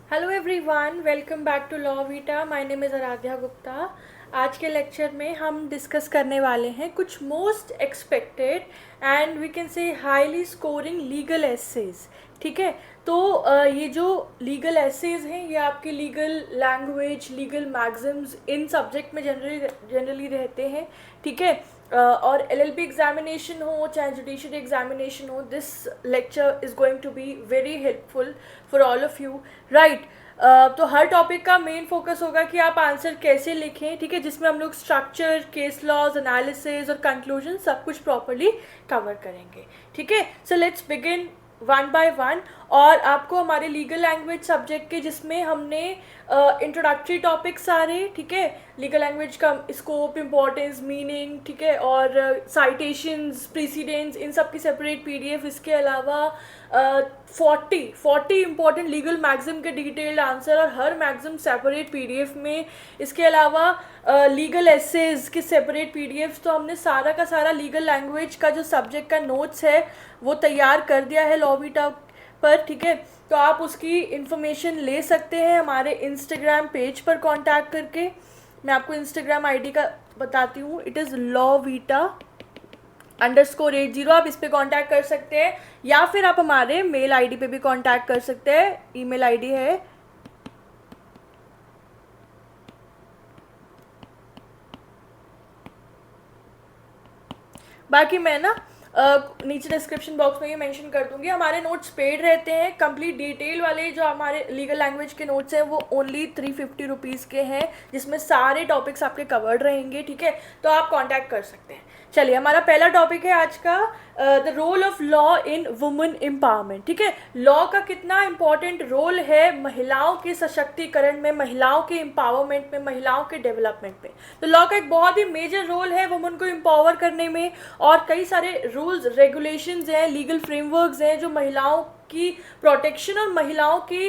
Hello everyone, welcome back to law vita. My name is Aaradhya Gupta. आज के lecture में हम डिस्कस करने वाले हैं कुछ most expected and we can say highly scoring legal essays. ठीक है, तो ये जो लीगल एसेज हैं ये आपके लीगल लैंग्वेज, लीगल मैगज़िम्स इन सब्जेक्ट में जनरली रहते हैं। ठीक है, और एलएलबी एग्जामिनेशन हो चाहे जुडिशरी एग्जामिनेशन हो, this lecture is going to be very helpful for all of you, right. तो हर टॉपिक का मेन फोकस होगा कि आप आंसर कैसे लिखें, ठीक है, जिसमें हम लोग स्ट्रक्चर, केस लॉज, एनालिसिस और कंक्लूजन सब कुछ प्रॉपर्ली कवर करेंगे। ठीक है, so let's begin one by one. और आपको हमारे लीगल लैंग्वेज सब्जेक्ट के जिसमें हमने इंट्रोडक्टरी टॉपिक सारे, ठीक है, लीगल लैंग्वेज का स्कोप, इम्पोर्टेंस, मीनिंग, ठीक है, और साइटेशंस, प्रीसीडेंस, इन सब की सेपरेट पीडीएफ। इसके अलावा 40 इंपॉर्टेंट लीगल मैगज़िम के डिटेल्ड आंसर और हर मैगज़िम सेपरेट पीडीएफ में। इसके अलावा लीगल एसेज के सेपरेट पीडीएफ। तो हमने सारा का सारा लीगल लैंग्वेज का जो सब्जेक्ट का नोट्स है वो तैयार कर दिया है लॉ वीटा पर। ठीक है, तो आप उसकी इंफॉर्मेशन ले सकते हैं हमारे इंस्टाग्राम पेज पर कांटेक्ट करके। मैं आपको इंस्टाग्राम आईडी का बताती हूँ, इट इज़ lawvita_80। आप इस पर कांटेक्ट कर सकते हैं या फिर आप हमारे मेल आईडी पे भी कांटेक्ट कर सकते हैं। ईमेल आईडी है बाकी मैं ना नीचे डिस्क्रिप्शन बॉक्स में ये मेंशन कर दूंगी। हमारे नोट्स पेड रहते हैं, कंप्लीट डिटेल वाले जो हमारे लीगल लैंग्वेज के नोट्स हैं वो ओनली 350 रुपीज़ के हैं, जिसमें सारे टॉपिक्स आपके कवर्ड रहेंगे। ठीक है, तो आप कांटेक्ट कर सकते हैं। चलिए, हमारा पहला टॉपिक है आज का the role of law in women empowerment. ठीक है, लॉ का कितना इंपॉर्टेंट रोल है महिलाओं के सशक्तिकरण में, महिलाओं के एम्पावरमेंट में, महिलाओं के डेवलपमेंट में। तो लॉ का एक बहुत ही मेजर रोल है वुमेन को एम्पावर करने में, और कई सारे रूल्स, रेगुलेशंस हैं, लीगल फ्रेमवर्क्स हैं जो महिलाओं की प्रोटेक्शन और महिलाओं की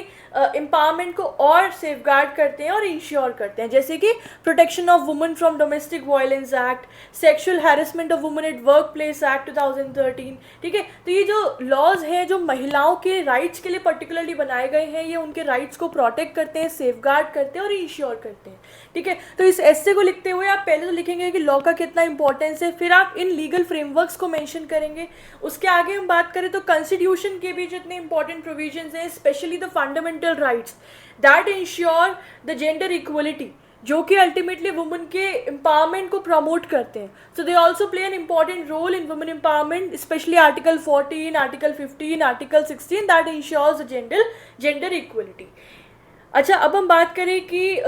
एम्पावरमेंट को और सेफगार्ड करते हैं और इंश्योर करते हैं, जैसे कि protection of women from domestic violence act, sexual harassment of women at work place act 2013। ठीक है, तो ये जो लॉज हैं जो महिलाओं के राइट्स के लिए पर्टिकुलरली बनाए गए हैं, ये उनके राइट्स को प्रोटेक्ट करते हैं, सेफगार्ड करते हैं और इंश्योर करते हैं। ठीक है, तो इस एस्से को लिखते हुए आप पहले तो लिखेंगे कि लॉ का कितना इंपॉर्टेंस है, फिर आप इन लीगल फ्रेमवर्क्स को मेंशन करेंगे। उसके आगे हम बात करें तो कॉन्स्टिट्यूशन के भी जितने इंपॉर्टेंट प्रोविजंस हैं, specially the fundamental rights that ensure the gender equality, जो कि अल्टीमेटली वुमेन के एम्पावरमेंट को प्रमोट करते हैं। So they also play an important role in women empowerment, specially article 14, article 15, article 16 that ensures the gender equality. अच्छा, अब हम बात करें कि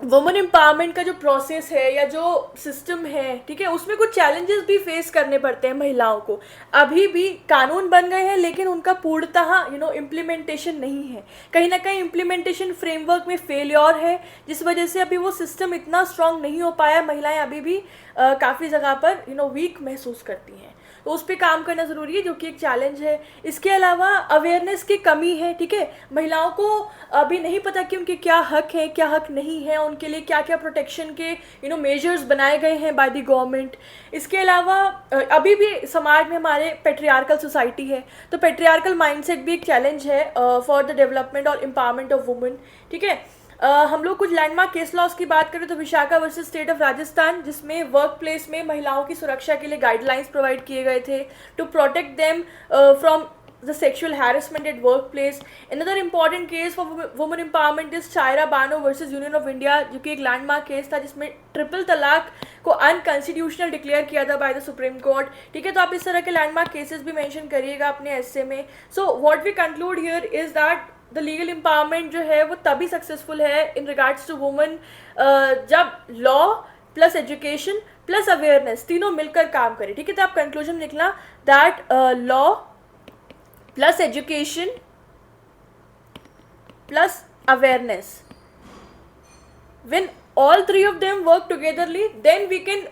वुमेन एम्पावरमेंट का जो प्रोसेस है या जो सिस्टम है, ठीक है, उसमें कुछ चैलेंजेस भी फेस करने पड़ते हैं महिलाओं को। अभी भी कानून बन गए हैं लेकिन उनका पूर्णतः इम्प्लीमेंटेशन नहीं है। कहीं ना कहीं इम्प्लीमेंटेशन फ्रेमवर्क में फेलियर है, जिस वजह से अभी वो सिस्टम इतना स्ट्रांग नहीं हो पाया। महिलाएं अभी भी काफ़ी जगह पर वीक महसूस करती हैं, तो उस पर काम करना ज़रूरी है, जो कि एक चैलेंज है। इसके अलावा अवेयरनेस की कमी है। ठीक है, महिलाओं को अभी नहीं पता कि उनके क्या हक हैं, क्या हक नहीं है, उनके लिए क्या क्या प्रोटेक्शन के मेजर्स बनाए गए हैं बाय द गवर्नमेंट। इसके अलावा अभी भी समाज में हमारे पेट्रियार्कल सोसाइटी है, तो पेट्रियार्कल माइंडसेट भी एक चैलेंज है फॉर द डेवलपमेंट और एम्पावरमेंट ऑफ वुमेन। ठीक है, हम लोग कुछ लैंडमार्क केस लॉस की बात करें तो Vishakha versus state of Rajasthan, जिसमें वर्क प्लेस में महिलाओं की सुरक्षा के लिए गाइडलाइंस प्रोवाइड किए गए थे to protect them from the sexual harassment at workplace. Another important case for women empowerment is Chaira Bano versus Union of India, जो कि एक लैंडमार्क केस था जिसमें ट्रिपल तलाक को अनकॉन्स्टिट्यूशनल डिक्लेयर किया था बाय द सुप्रीम कोर्ट। ठीक है, तो आप इस तरह के लैंडमार्क केसेस भी मेंशन करिएगा अपने एस्से में। So what we conclude here is that the legal empowerment जो है वो तभी सक्सेसफुल है इन रिगार्ड्स टू वुमेन जब law plus education plus awareness तीनों मिलकर काम करें। ठीक है, तो आप कंक्लूजन लिखना that law plus education plus awareness, when all three of them work togetherly, then we can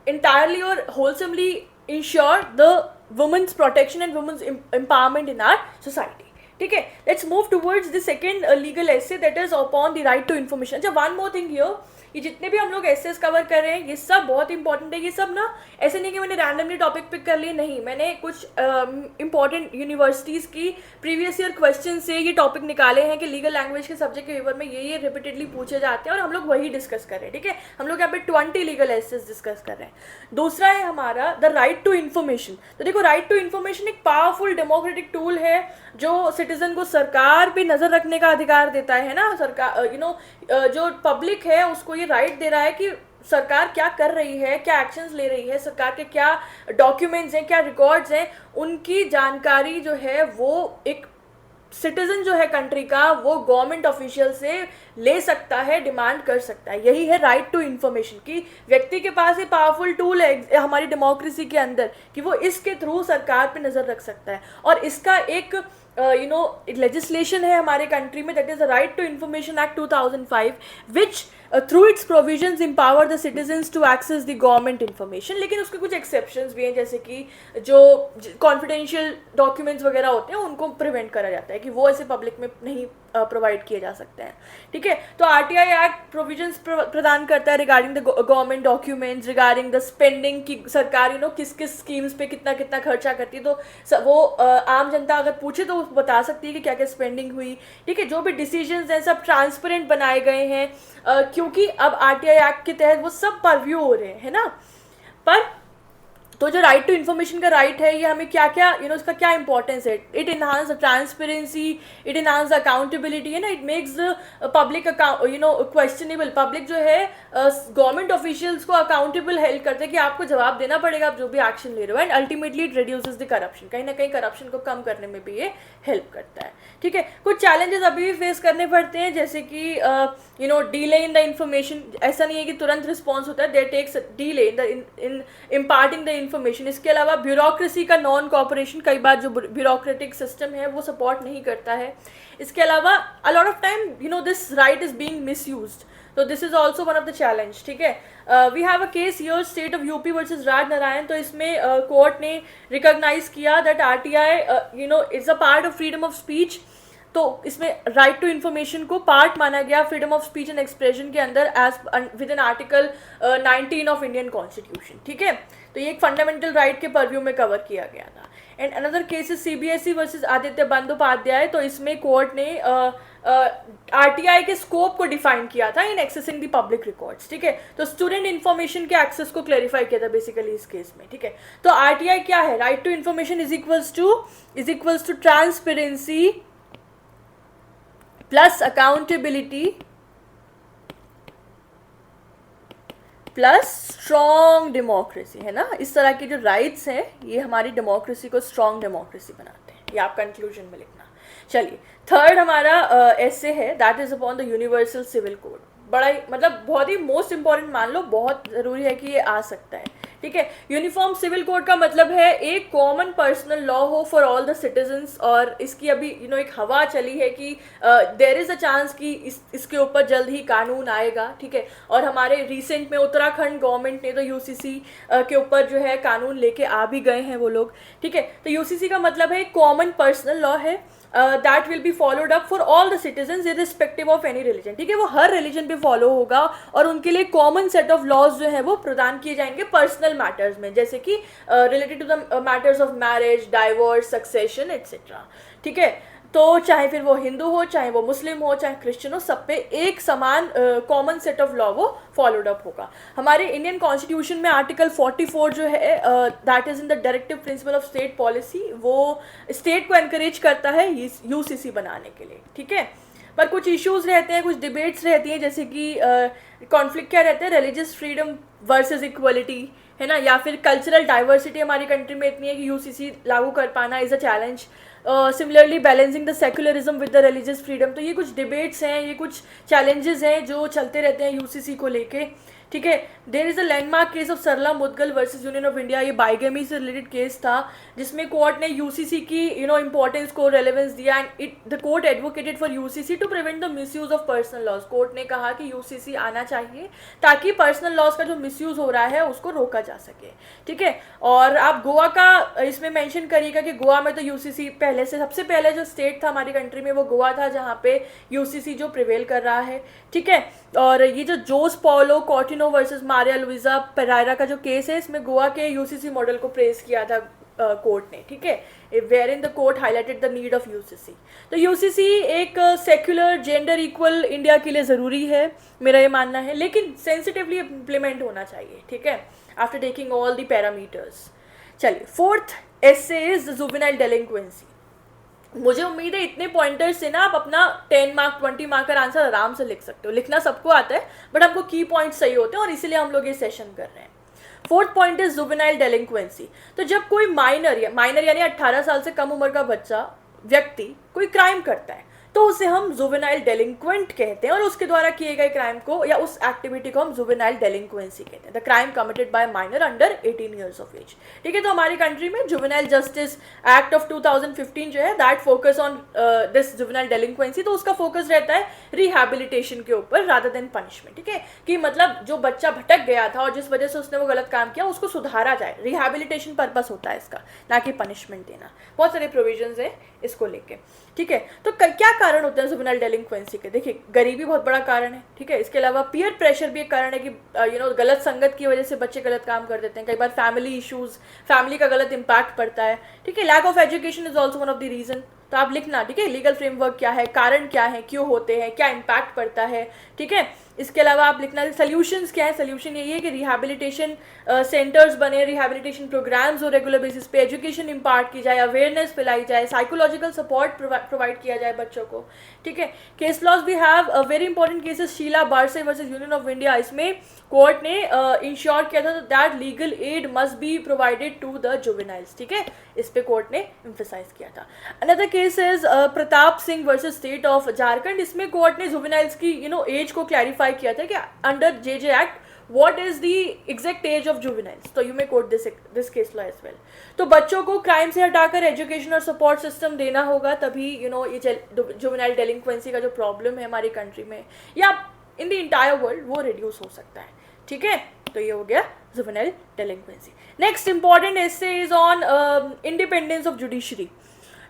entirely or wholesomely ensure the women's protection and women's empowerment in our society. ठीक है, let's move towards the second legal essay that is upon the right to information. अच्छा, one more thing here, ये जितने भी हम लोग assess cover कर रहे हैं ये सब बहुत इंपॉर्टेंट है. ये सब ना ऐसे नहीं कि मैंने रैंडमली टॉपिक पिक कर लिए, नहीं, मैंने कुछ इंपॉर्टेंट यूनिवर्सिटीज़ की प्रीवियस ईयर क्वेश्चन से ये टॉपिक निकाले हैं कि लीगल लैंग्वेज के सब्जेक्ट के पेपर में ये रिपीटेडली पूछे जाते हैं और हम लोग वही डिस्कस कर रहे हैं. ठीक है, हम लोग यहाँ पे 20 लीगल एसेस डिस्कस कर रहे हैं. दूसरा है हमारा द राइट टू इन्फॉर्मेशन. तो देखो, राइट टू इन्फॉर्मेशन एक पावरफुल डेमोक्रेटिक टूल है जो सिटीजन को सरकार पे नज़र रखने का अधिकार देता है ना. सरकार जो पब्लिक है उसको ये राइट दे रहा है कि सरकार क्या कर रही है, क्या एक्शंस ले रही है, सरकार के क्या डॉक्यूमेंट्स हैं, क्या रिकॉर्ड्स हैं, उनकी जानकारी जो है वो एक सिटीजन जो है कंट्री का वो गवर्नमेंट ऑफिशियल से ले सकता है, डिमांड कर सकता है. यही है राइट टू इन्फॉर्मेशन की व्यक्ति के पास ये पावरफुल टूल है हमारी डेमोक्रेसी के अंदर कि वो इसके थ्रू सरकार पे नज़र रख सकता है. और इसका एक लेजिस्लेशन है हमारे कंट्री में, that is the right to information act 2005 which through its provisions empower the citizens to access the government information. लेकिन उसके कुछ एक्सेप्शंस भी हैं, जैसे कि जो कॉन्फिडेंशियल डॉक्यूमेंट्स वगैरह होते हैं उनको प्रिवेंट करा जाता है कि वो ऐसे पब्लिक में नहीं प्रोवाइड किए जा सकते हैं. ठीक है, तो आरटीआई एक्ट प्रोविजंस प्रदान करता है regarding the government documents, regarding the spending की सरकार किस किस स्कीम्स पे कितना कितना खर्चा करती है. तो वो आम जनता अगर पूछे तो बता सकती है कि क्या क्या स्पेंडिंग हुई. ठीक है, जो भी डिसीजंस हैं सब ट्रांसपेरेंट बनाए गए हैं क्योंकि अब आरटीआई एक्ट के तहत वो सब परव्यू हो रहे हैं ना. पर तो जो राइट टू इन्फॉर्मेशन का राइट है ये हमें क्या क्या इसका क्या इंपॉर्टेंस है. It enhance the transparency, it enhance the accountability है ना. It makes the public questionable. Public जो है गवर्नमेंट ऑफिशियल्स को अकाउंटेबल हेल्प करते हैं कि आपको जवाब देना पड़ेगा आप जो भी एक्शन ले रहे हो. And ultimately it reduces the corruption. कहीं ना कहीं करप्शन को कम करने में भी ये हेल्प करता है. ठीक है, कुछ चैलेंजेस अभी भी फेस करने पड़ते हैं, जैसे कि डीले इन द इन्फॉर्मेशन. ऐसा नहीं है कि तुरंत रिस्पॉन्स होता है, there takes delay in imparting the information. इसके अलावा ब्यूरोक्रेसी का नॉन कॉपरेशन, कई बार जो ब्यूरोक्रेटिक सिस्टम है वो सपोर्ट नहीं करता है. इसके अलावा a lot of time this right is being misused. तो this is also one of the challenge. ठीक है, we have a case here state of UP versus Raj Narayan. तो इसमें कोर्ट ने रिकॉग्नाइज किया that RTI it's a part of freedom of speech. तो इसमें right to information को पार्ट माना गया freedom of speech and expression के अंदर as within article 19 of Indian constitution. ठीक है, तो ये एक फंडामेंटल राइट के परव्यू में कवर किया गया था. And another case is CBSE versus Aditya Bandopadhyay. तो इसमें कोर्ट ने आरटीआई के स्कोप को डिफाइन किया था इन एक्सेसिंग द पब्लिक रिकॉर्ड्स. ठीक है, तो स्टूडेंट इन्फॉर्मेशन के एक्सेस को क्लैरिफाई किया था बेसिकली इस केस में. ठीक है, तो आरटीआई क्या है? Right to information is equals to transparency plus accountability plus strong democracy, है ना. इस तरह के जो राइट्स हैं ये हमारी डेमोक्रेसी को स्ट्रॉन्ग डेमोक्रेसी बनाते हैं. ये आप कंक्लूजन में लिखना. चलिए, थर्ड हमारा ऐसे है that is upon the universal civil code. बड़ा ही बहुत ही मोस्ट इंपॉर्टेंट मान लो, बहुत ज़रूरी है कि ये आ सकता है. ठीक है, यूनिफॉर्म सिविल कोड का मतलब है एक कॉमन पर्सनल लॉ हो फॉर ऑल द सिटीजन्स. और इसकी अभी एक हवा चली है कि देयर इज़ अ चांस कि इसके ऊपर जल्द ही कानून आएगा. ठीक है, और हमारे रिसेंट में उत्तराखंड गवर्नमेंट ने तो यूसीसी के ऊपर जो है कानून लेके आ भी गए हैं वो लोग. ठीक है, तो यूसीसी का मतलब है कॉमन पर्सनल लॉ है that will be followed up for all the citizens irrespective of any religion. ठीक है, वो हर रिलीजन पे फॉलो होगा और उनके लिए कॉमन सेट ऑफ लॉज जो है वो प्रदान किए जाएंगे पर्सनल मैटर्स में, जैसे कि related to the matters of marriage, divorce, succession etcetera. ठीक है, तो चाहे फिर वो हिंदू हो, चाहे वो मुस्लिम हो, चाहे क्रिश्चियन हो, सब पे एक समान कॉमन सेट ऑफ लॉ वो फॉलोड अप होगा. हमारे इंडियन कॉन्स्टिट्यूशन में आर्टिकल 44 जो है that is in the directive principle of state policy, वो स्टेट को एनकरेज करता है यूसीसी बनाने के लिए. ठीक है, पर कुछ इश्यूज रहते हैं, कुछ डिबेट्स रहती हैं, जैसे कि कॉन्फ्लिक्ट क्या रहता है, रिलीजियस फ्रीडम वर्सेस इक्वलिटी, है ना, या फिर कल्चरल डाइवर्सिटी हमारी कंट्री में इतनी है कि यूसीसी लागू कर पाना is a challenge. Similarly balancing the secularism with the religious freedom. तो ये कुछ डिबेट्स हैं, ये कुछ चैलेंजेस हैं जो चलते रहते हैं यूसीसी को लेके. ठीक है। There is a landmark case of Sarla Mudgal versus union of India, ये बाइगेमी से रिलेटेड केस था जिसमें कोर्ट ने यूसीसी की इंपॉर्टेंस को रेलेवेंस दिया and the court advocated for UCC to prevent the misuse of personal laws. Court ने कहा कि यूसीसी आना चाहिए ताकि पर्सनल लॉज का जो मिसयूज हो रहा है उसको रोका जा सके, ठीक है। और आप गोवा का इसमें मेंशन करिएगा कि गोवा में तो यूसीसी पहले से, सबसे पहले जो स्टेट था हमारी कंट्री में वो गोवा था जहाँ पे यूसीसी जो प्रिवेल कर रहा है, ठीक है। और ये जो जोस पॉलो कॉर्टिनो वर्सेस मारिया लुइजा पेरायरा का जो केस है, इसमें गोवा के यूसीसी मॉडल को प्रेस किया था कोर्ट ने, ठीक है, where in the court highlighted the need of UCC. तो यूसीसी एक सेक्युलर जेंडर इक्वल इंडिया के लिए ज़रूरी है, मेरा ये मानना है, लेकिन सेंसिटिवली इम्प्लीमेंट होना चाहिए, ठीक है, after taking all the parameters. चलिए, फोर्थ एसे इज जुवेनाइल डेलिंक्वेंसी। मुझे उम्मीद है इतने पॉइंटर्स से ना आप अपना 10 मार्क 20 मार्क का आंसर आराम से लिख सकते हो। लिखना सबको आता है बट हमको की पॉइंट सही होते हैं और इसीलिए हम लोग ये सेशन कर रहे हैं। Fourth point is juvenile delinquency. तो जब कोई माइनर यानी 18 साल से कम उम्र का बच्चा व्यक्ति कोई क्राइम करता है तो उसे हम जुवेनाइल डेलिंक्वेंट कहते हैं और उसके द्वारा किए गए क्राइम को या उस एक्टिविटी को हम जुवेनाइल डेलिंक्वेंसी कहते हैं, the crime committed by minor under 18 years of age, ठीक है। तो हमारी कंट्री में जुवेनाइल जस्टिस एक्ट ऑफ 2015 जो है that focus on this juvenile delinquency, तो उसका फोकस रहता है रिहैबिलिटेशन के ऊपर रादर देन पनिशमेंट, ठीक है, कि मतलब जो बच्चा भटक गया था और जिस वजह से उसने वो गलत काम किया उसको सुधारा जाए, रिहैबिलिटेशन पर्पस होता है इसका, ना कि पनिशमेंट देना। बहुत सारे प्रोविजंस है इसको लेके, ठीक है। तो क्या कारण होते हैं जुवेनाइल डेलिंक्वेंसी के? देखिए, गरीबी बहुत बड़ा कारण है, ठीक है। इसके अलावा पीयर प्रेशर भी एक कारण है कि गलत संगत की वजह से बच्चे गलत काम कर देते हैं। कई बार फैमिली इश्यूज, फैमिली का गलत इम्पैक्ट पड़ता है, ठीक है। Lack of education is also one of the reason. तो आप लिखना, ठीक है, लीगल फ्रेमवर्क क्या है, कारण क्या है, क्यों होते हैं, क्या इम्पैक्ट पड़ता है, ठीक है। इसके अलावा आप लिखना सॉल्यूशंस क्या है। सॉल्यूशन यही है कि रिहैबिलिटेशन सेंटर्स बने, रिहैबिलिटेशन प्रोग्राम्स हो रेगुलर बेसिस पे, एजुकेशन इम्पार्ट की जाए, अवेयरनेस फैलाई जाए, साइकोलॉजिकल सपोर्ट प्रोवाइड किया जाए बच्चों को, ठीक है। Case laws we have a very important cases Sheela Barse versus union of India. इसमें कोर्ट ने इंश्योर किया था that legal aid must be provided to the juveniles, ठीक है, इस पे कोर्ट ने एम्फेसाइज किया था। Another case is Pratap Singh versus state of Jharkhand. इसमें कोर्ट ने जुवेनाइल्स की एज को क्लैरिफाई किया था कि under JJ act what is the exact age of juveniles, तो you may quote this case law as well। तो बच्चों को क्राइम से हटाकर एजुकेशन और सपोर्ट सिस्टम देना होगा, तभी ये जुवेनाइल डेलिंक्वेंसी का जो प्रॉब्लम है हमारी कंट्री में या इन द इंटायर वर्ल्ड वो रिड्यूस हो सकता है, ठीक है। तो ये हो गया juvenile delinquency. Next important essay is on independence of judiciary.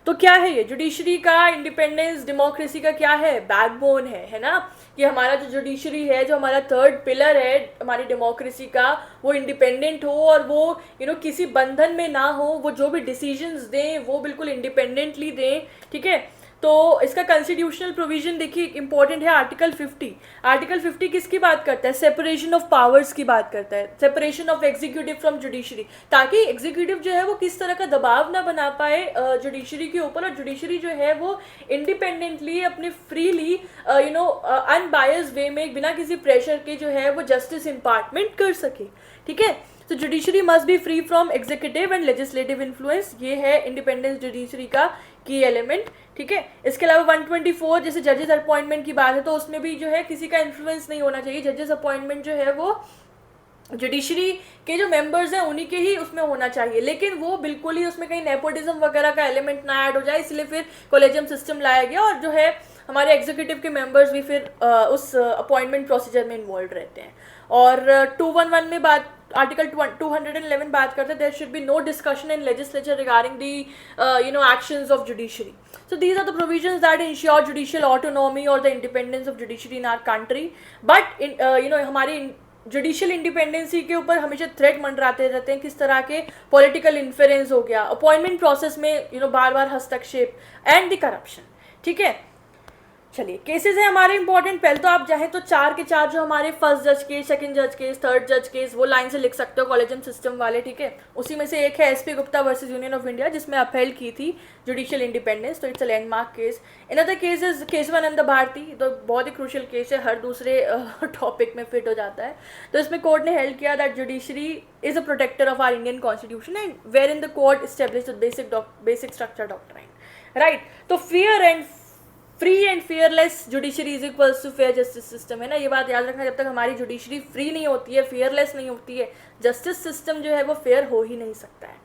तो क्या है ये जुडिशरी का इंडिपेंडेंस? डेमोक्रेसी का क्या है? बैकबोन है ना, कि हमारा जो जुडिशरी है, जो हमारा थर्ड पिलर है हमारी डेमोक्रेसी का, वो इंडिपेंडेंट हो और वो किसी बंधन में ना हो, वो जो भी डिसीजंस दें वो बिल्कुल इंडिपेंडेंटली दें, ठीक है। तो इसका कॉन्स्टिट्यूशनल प्रोविजन देखिए इंपॉर्टेंट है, आर्टिकल 50। आर्टिकल 50 किसकी बात करता है? सेपरेशन ऑफ पावर्स की बात करता है, separation of executive from judiciary, ताकि एग्जीक्यूटिव जो है वो किस तरह का दबाव ना बना पाए जुडिशरी के ऊपर और जुडिशरी जो है वो इंडिपेंडेंटली अपने फ्रीली अनबायस्ड वे में बिना किसी प्रेशर के जो है वो जस्टिस इम्पार्टमेंट कर सके, ठीक है। तो judiciary must be free from executive and legislative influence, ये है इंडिपेंडेंस जुडिशरी का की एलिमेंट, ठीक है। इसके अलावा 124 जैसे जजेस अपॉइंटमेंट की बात है तो उसमें भी जो है किसी का इन्फ्लुएंस नहीं होना चाहिए। जजेस अपॉइंटमेंट जो है वो जुडिशरी के जो मेंबर्स हैं उन्हीं के ही उसमें होना चाहिए, लेकिन वो बिल्कुल ही उसमें कहीं नेपोटिज्म वगैरह का एलिमेंट ना ऐड हो जाए, इसलिए फिर कॉलेजियम सिस्टम लाया गया और जो है हमारे एग्जीक्यूटिव के मेंबर्स भी फिर उस अपॉइंटमेंट प्रोसीजर में इन्वॉल्व रहते हैं। और 211 में बात आर्टिकल 211 बात करते हैं there should be no discussion in legislature regarding the actions of judiciary. So these are the provisions that ensure judicial autonomy or the independence of judiciary in our country. But हमारी judicial independency के ऊपर हमेशा threat मंडराते रहते हैं, किस तरह के political influence हो गया, अपॉइंटमेंट प्रोसेस में बार बार हस्तक्षेप एंड द करप्शन, ठीक है। चलिए, केसेस है हमारे इंपॉर्टेंट। पहले तो आप चाहें तो 4 के 4 जो हमारे फर्स्ट जज केस, सेकंड जज केस, थर्ड जज केस वो लाइन से लिख सकते हो कॉलेजियम सिस्टम वाले, ठीक है। उसी में से एक है SP Gupta versus union of India जिसमें अपहेल्ड की थी जुडिशियल इंडिपेंडेंस, तो it's a landmark case. Another case is Kesavananda Bharati, तो बहुत ही क्रूशियल केस है, हर दूसरे टॉपिक में फिट हो जाता है। तो इसमें कोर्ट ने हेल्ड किया that judiciary is a protector of our Indian constitution and where in the court established basic structure doctrine, right. तो fear and free and fearless judiciary is equals to fair justice system, है ना, ये बात याद रखना, जब तक हमारी जुडिशरी फ्री नहीं होती है, फेयरलेस नहीं होती है, जस्टिस सिस्टम जो है वो फेयर हो ही नहीं सकता है,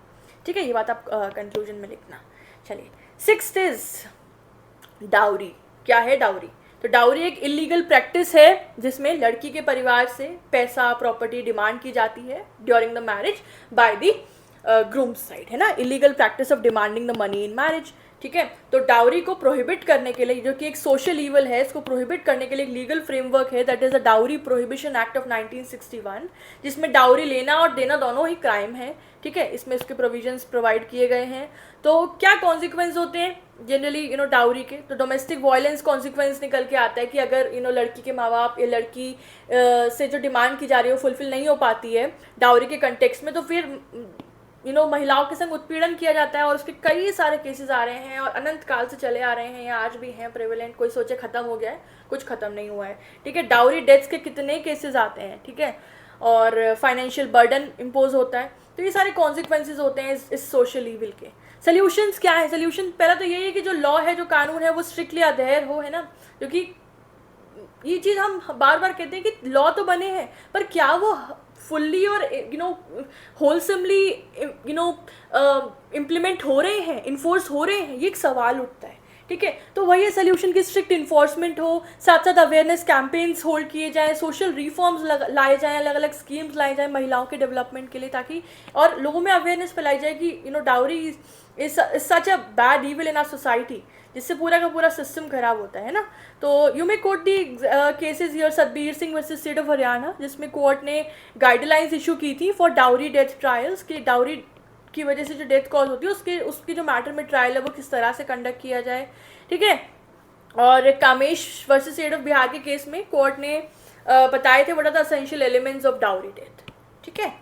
ठीक है, ये बात आप कंक्लूजन में लिखना। चलिए, सिक्स्थ इज डाउरी। क्या है डाउरी? तो डाउरी एक इलीगल प्रैक्टिस है जिसमें लड़की के परिवार से पैसा, प्रॉपर्टी डिमांड की जाती है during the marriage by the groom side, है ना, illegal practice of demanding the money in marriage, ठीक है। तो डाउरी को प्रोहिबिट करने के लिए, जो कि एक सोशल ईवल है, इसको प्रोहिबिट करने के लिए एक लीगल फ्रेमवर्क है, that is the dowry prohibition act of 1961, जिसमें डाउरी लेना और देना दोनों ही क्राइम है, ठीक है, इसमें इसके प्रोविजंस प्रोवाइड किए गए हैं। तो क्या कॉन्सिक्वेंस होते हैं जनरली डाउरी के? तो डोमेस्टिक वायलेंस कॉन्सिक्वेंस निकल के आता है कि अगर लड़की के माँ बाप या लड़की से जो डिमांड की जा रही है वो फुलफिल नहीं हो पाती है डाउरी के कंटेक्स्ट में, तो फिर महिलाओं के संग उत्पीड़न किया जाता है, और उसके कई सारे केसेस आ रहे हैं और अनंत काल से चले आ रहे हैं, या आज भी हैं प्रेवलेंट। कोई सोचे ख़त्म हो गया है, कुछ ख़त्म नहीं हुआ है, ठीक है। डाउरी डेथ्स के कितने केसेस आते हैं, ठीक है, और फाइनेंशियल बर्डन इम्पोज होता है। तो ये सारे कॉन्सिक्वेंसेज होते हैं इस सोशल ईविल के। सोल्यूशंस क्या है? सोल्यूशन पहला तो यही है कि जो लॉ है, जो कानून है, वो स्ट्रिक्टली अधेयर हो, है ना, क्योंकि ये चीज़ हम बार बार कहते हैं कि लॉ तो बने हैं, पर क्या वो फुल्ली और होलसमली इम्प्लीमेंट हो रहे हैं, इन्फोर्स हो रहे हैं, ये एक सवाल उठता है, ठीक है। तो वही सोल्यूशन की स्ट्रिक्ट इन्फोर्समेंट हो, साथ साथ अवेयरनेस कैंपेन्स होल्ड किए जाएँ, सोशल रिफॉर्म्स लाए जाएँ, अलग अलग स्कीम्स लाए जाएँ महिलाओं के डेवलपमेंट के लिए, ताकि और लोगों में अवेयरनेस फैलाई जाए कि dowry is such a bad evil in our society, जिससे पूरा का पूरा सिस्टम खराब होता है ना। तो you may quote the cases here, Satbir Singh versus state of Haryana, जिसमें कोर्ट ने गाइडलाइंस इशू की थी फॉर डाउरी डेथ ट्रायल्स, कि डाउरी की वजह से जो डेथ कॉज होती है उसकी जो मैटर में ट्रायल है वो किस तरह से कंडक्ट किया जाए, ठीक है। और Kamesh versus state of Bihar के केस में कोर्ट ने बताए थे what are the essential elements of dowry death, ठीक है।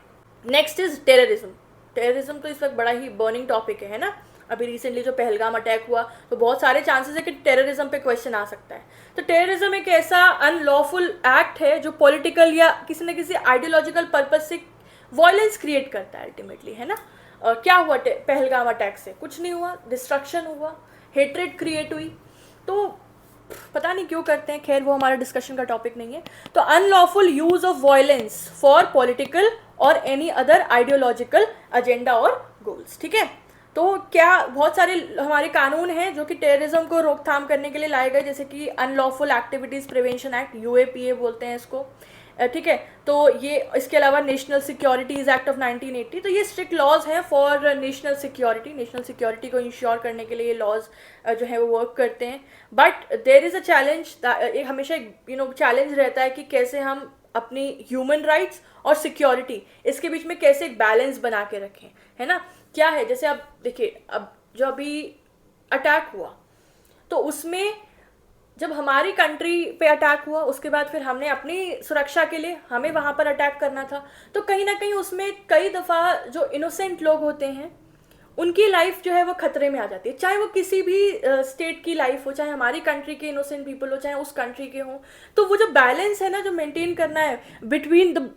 Next is terrorism. टेररिज्म तो इस वक्त बड़ा ही बर्निंग टॉपिक है ना। अभी रिसेंटली जो पहलगाम अटैक हुआ, तो बहुत सारे चांसेस है कि टेररिज्म पे क्वेश्चन आ सकता है। तो टेररिज्म एक ऐसा अनलॉफुल एक्ट है जो पॉलिटिकल या किसी न किसी आइडियोलॉजिकल पर्पज से वायलेंस क्रिएट करता है अल्टीमेटली, है ना। क्या हुआ पहलगाम अटैक से? कुछ नहीं हुआ, डिस्ट्रक्शन हुआ, हेट्रेड क्रिएट हुई। तो पता नहीं क्यों करते हैं, खैर वो हमारा डिस्कशन का टॉपिक नहीं है। तो unlawful use of violence for political और एनी अदर आइडियोलॉजिकल एजेंडा और गोल्स, ठीक है। तो क्या बहुत सारे हमारे कानून हैं जो कि टेररिज्म को रोकथाम करने के लिए लाए गए, जैसे कि unlawful activities prevention act, UAPA बोलते हैं इसको, ठीक है। तो ये इसके अलावा नेशनल सिक्योरिटीज़ एक्ट ऑफ 1980, तो ये स्ट्रिक्ट लॉज हैं फॉर नेशनल सिक्योरिटी को इंश्योर करने के लिए ये लॉज जो है वो वर्क करते हैं। But there is a challenge, एक हमेशा चैलेंज रहता है कि कैसे हम अपनी ह्यूमन राइट्स और सिक्योरिटी इसके बीच में कैसे एक बैलेंस बना के रखें, है ना। क्या है, जैसे अब देखिए, अब जो अभी अटैक हुआ, तो उसमें जब हमारी कंट्री पे अटैक हुआ, उसके बाद फिर हमने अपनी सुरक्षा के लिए हमें वहाँ पर अटैक करना था, तो कहीं ना कहीं उसमें कई दफ़ा जो इनोसेंट लोग होते हैं उनकी लाइफ जो है वो खतरे में आ जाती है, चाहे वो किसी भी स्टेट की लाइफ हो, चाहे हमारी कंट्री के इनोसेंट पीपल हो, चाहे उस कंट्री के हों। तो वो जो बैलेंस है ना, जो मेंटेन करना है between the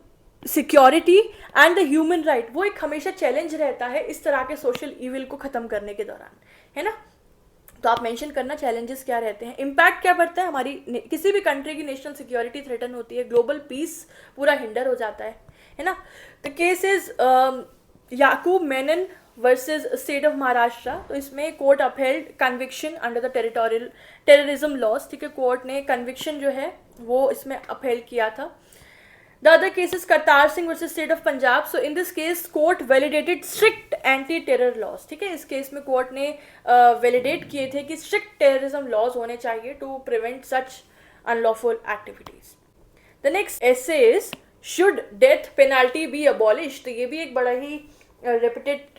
security and the human right, वो एक हमेशा चैलेंज रहता है इस तरह के सोशल इविल को ख़त्म करने के दौरान, है ना। तो आप मेंशन करना चैलेंजेस क्या रहते हैं, इम्पैक्ट क्या पड़ता है, हमारी किसी भी कंट्री की नेशनल सिक्योरिटी थ्रेटन होती है, ग्लोबल पीस पूरा हिंडर हो जाता है ना। The case is Yakub Memon versus state of Maharashtra. तो इसमें court upheld conviction under the terrorism laws, ठीक है। कोर्ट ने कन्विक्शन जो है वो इसमें अपहेल्ड किया था। The other case is Kartar Singh versus State of Punjab. So in this case, court validated strict anti-terror laws. ठीक है, इस केस में कोर्ट ने वैलिडेट किए थे कि strict terrorism laws होने चाहिए to prevent such unlawful activities. The next essay is should death penalty be abolished? तो ये भी एक बड़ा ही repeated